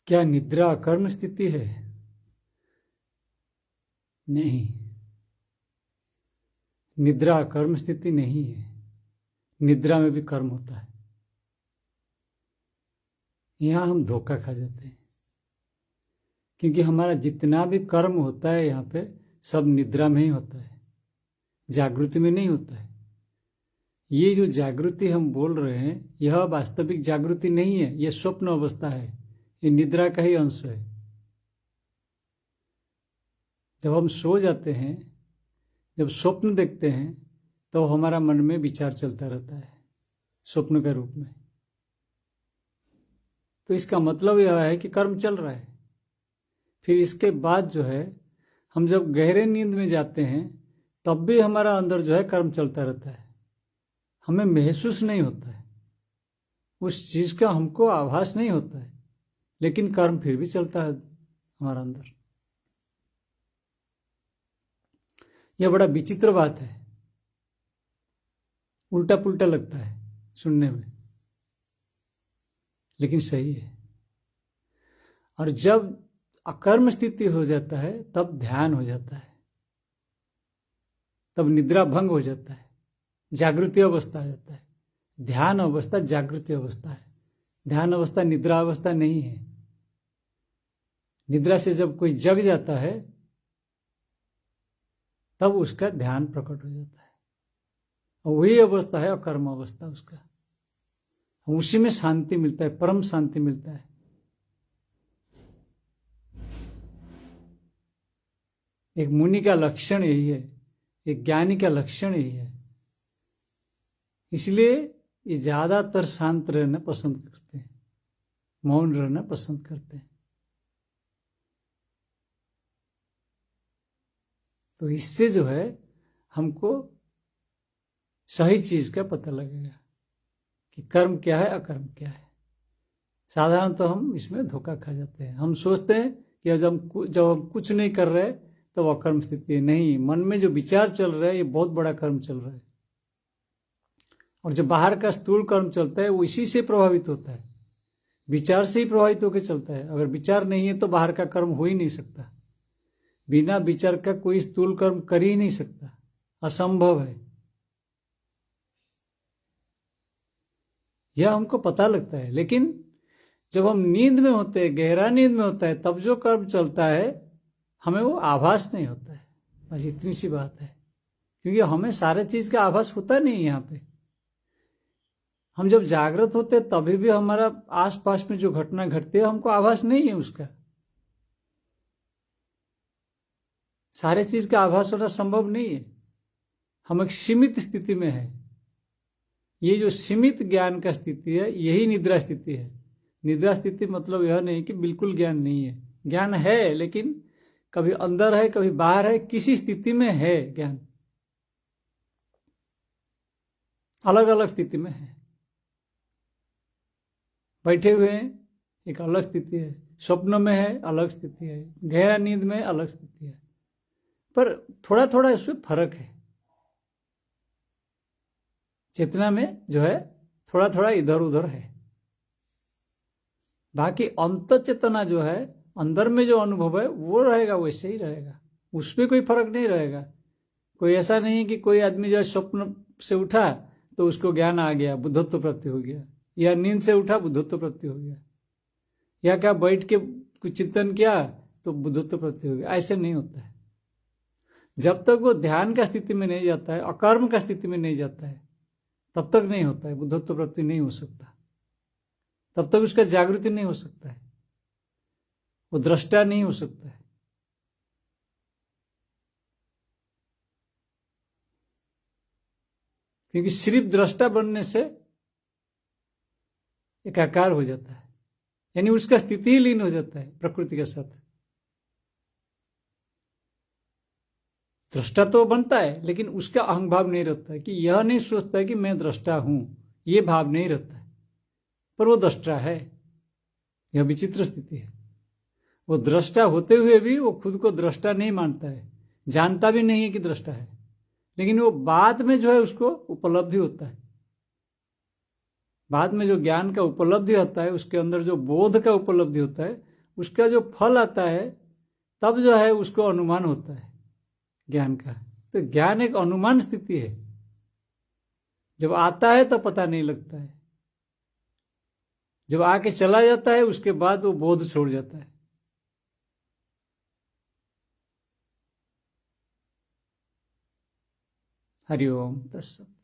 क्या निद्रा अकर्म स्थिति है? नहीं, निद्रा अकर्म स्थिति नहीं है। निद्रा में भी कर्म होता है। यहाँ हम धोखा खा जाते हैं, क्योंकि हमारा जितना भी कर्म होता है यहाँ पे सब निद्रा में ही होता है, जागृति में नहीं होता है। ये जो जागृति हम बोल रहे हैं यह वास्तविक जागृति नहीं है, यह स्वप्न अवस्था है, ये निद्रा का ही अंश है। जब हम सो जाते हैं, जब स्वप्न देखते हैं, तो हमारा मन में विचार चलता रहता है स्वप्न के रूप में। तो इसका मतलब यह है कि कर्म चल रहा है। फिर इसके बाद जो है हम जब गहरे नींद में जाते हैं तब भी हमारा अंदर जो है कर्म चलता रहता है, हमें महसूस नहीं होता है, उस चीज का हमको आभास नहीं होता है, लेकिन कर्म फिर भी चलता है हमारा अंदर। यह बड़ा विचित्र बात है, उल्टा पुल्टा लगता है सुनने में, लेकिन सही है। और जब अकर्म स्थिति हो जाता है तब ध्यान हो जाता है, तब निद्रा भंग हो जाता है, जागृति अवस्था आ जाता है। ध्यान अवस्था जागृति अवस्था है, ध्यान अवस्था निद्रा अवस्था नहीं है। निद्रा से जब कोई जग जाता है तब उसका ध्यान प्रकट हो जाता है, और वही अवस्था है अकर्म अवस्था उसका। उसी में शांति मिलता है, परम शांति मिलता है। एक मुनि का लक्षण यही है, एक ज्ञानी का लक्षण यही है। इसलिए ये ज्यादातर शांत रहना पसंद करते हैं, मौन रहना पसंद करते हैं। तो इससे जो है हमको सही चीज का पता लगेगा कि कर्म क्या है, अकर्म क्या है। साधारण तो हम इसमें धोखा खा जाते हैं। हम सोचते हैं कि जब हम कुछ नहीं कर रहे तो वह कर्म स्थिति है। नहीं, मन में जो विचार चल रहा है ये बहुत बड़ा कर्म चल रहा है, और जो बाहर का स्थूल कर्म चलता है वो इसी से प्रभावित होता है, विचार से ही प्रभावित होकर चलता है। अगर विचार नहीं है तो बाहर का कर्म हो ही नहीं सकता। बिना विचार का कोई स्थूल कर्म कर ही नहीं सकता, असंभव है। यह हमको पता लगता है, लेकिन जब हम नींद में होते हैं, गहरा नींद में होता है, तब जो कर्म चलता है हमें वो आभास नहीं होता है। बस इतनी सी बात है, क्योंकि हमें सारे चीज का आभास होता नहीं। यहाँ पे हम जब जागृत होते हैं तभी भी हमारा आसपास में जो घटना घटती है हमको आभास नहीं है उसका। सारे चीज का आभास होना संभव नहीं है। हम एक सीमित स्थिति में है। ये जो सीमित ज्ञान का स्थिति है यही निद्रा स्थिति है। निद्रा स्थिति मतलब यह नहीं कि बिल्कुल ज्ञान नहीं है, ज्ञान है, लेकिन कभी अंदर है कभी बाहर है, किसी स्थिति में है ज्ञान, अलग अलग स्थिति में है। बैठे हुए हैं एक अलग स्थिति है, स्वप्न में है अलग स्थिति है, गहरा नींद में अलग स्थिति है, पर थोड़ा थोड़ा इसमें फर्क है। चेतना में जो है थोड़ा थोड़ा इधर उधर है, बाकी अंत चेतना जो है अंदर में जो अनुभव है वो रहेगा, वैसे ही रहेगा, उसमें कोई फर्क नहीं रहेगा। कोई ऐसा नहीं कि कोई आदमी जो है स्वप्न से उठा तो उसको ज्ञान आ गया, बुद्धत्व प्राप्ति हो गया, या नींद से उठा बुद्धत्व प्राप्ति हो गया, या क्या बैठ के कुछ चिंतन किया तो बुद्धत्व प्राप्ति हो गया। ऐसे नहीं होता है। जब तक वो ध्यान का स्थिति में नहीं जाता है, अकर्म का स्थिति में नहीं जाता है, तब तक नहीं होता है, बुद्धत्व प्राप्ति नहीं हो सकता। तब तक उसका जागृति नहीं हो सकता है, वो दृष्टा नहीं हो सकता है। क्योंकि सिर्फ दृष्टा बनने से एकाकार हो जाता है, यानी उसका स्थिति ही लीन हो जाता है प्रकृति के साथ। दृष्टा तो बनता है, लेकिन उसका अहंग भाव नहीं रहता है, कि यह नहीं सोचता है कि मैं दृष्टा हूं, यह भाव नहीं रहता है, पर वो दृष्टा है। यह विचित्र स्थिति है। वो दृष्टा होते हुए भी वो खुद को दृष्टा नहीं मानता है, जानता भी नहीं है कि दृष्टा है, लेकिन वो बाद में जो है उसको उपलब्धि होता है। बाद में जो ज्ञान का उपलब्धि होता है, उसके अंदर जो बोध का उपलब्धि होता है, उसका जो फल आता है तब जो है उसको अनुमान होता है ज्ञान का। तो ज्ञान एक अनुमान स्थिति है, जब आता है तो पता नहीं लगता है, जब आके चला जाता है उसके बाद वो बोध छोड़ जाता है। हरिओम तत्सत।